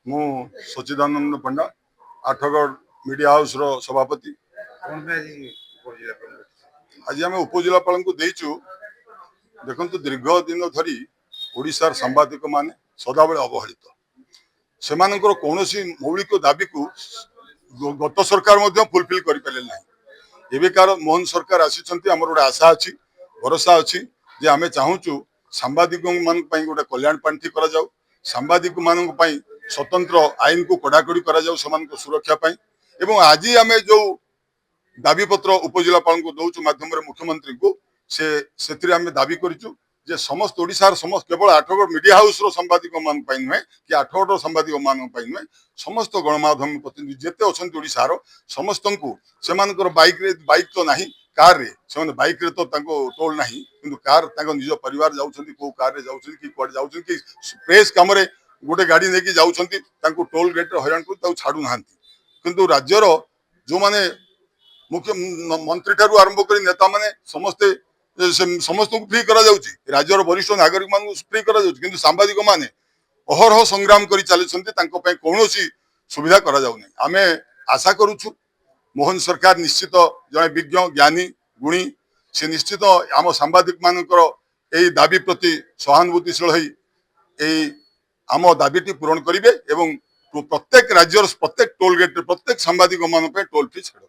मु सच्चिदानंद पंडा Athgarh media house रो सभापति। आज आम उपजिलापाल को देचु देखु दीर्घ दिन धरी ओडिशार सांबादिक माने सदाबले अवहेलित से कौन मौलिक दाबी को गत सरकार फुलफिल कर पारे ना एवेकार मोहन सरकार आसी आम गोटे आशा अच्छी भरोसा अच्छी जे आम चाहूँ सांबादिक गोटे कल्याण पांठि करा जाऊ सांबादिक मान स्वतंत्र आईन को कड़ाकड़ी करा जाऊ सुरक्षा पाई एवं आज आम जो दाबी पत्र उपजिलापाल को दौचु माध्यम मुख्यमंत्री को से आम दाबी करूँ जे समस्त ओडिशार समस्त केवल आठगढ़ मीडिया हाउस रो सांबादिक मान नुहे कि आठगढ़ सांबादिक मान नुहे समस्त गणमाध्यम प्रतिनिधि जेते अच्छा ओडिशार समस्त को से बाइक तो नहीं कार रे से बाइक रे तो टोल नहीं किंतु कार निज परिवार जाउछंती को कार रे जाउछंती कि कुआडे जाउछंती कि प्रेस काम रे गोटे गाड़ी लेके जाउछंती तांको टोल गेट रे हैरान को छाड़ू नाहंती किंतु राज्यर जो माने मुख्य मंत्री ठारू आरंभ कर नेता माने समस्ते समस्त को फ्री करा जाउची राज्यर वरिष्ठ नागरिक मान फ्री करा जाउची किंतु सांबादिक माने अहरह संग्राम करी चलीछंती तांको पय कोनोसी सुविधा करा जाउनी आमे आशा करूछु मोहन सरकार निश्चित जड़े विज्ञ ज्ञानी गुणी से निश्चित आम सांबादिक मानकर यही दाबी प्रति सहानुभूतिशील आम दाबीटी पूरण करेंगे एवं प्रत्येक राज्यर प्रत्येक टोल गेट प्रत्येक सांबादिक मान टोल फ्री छाड़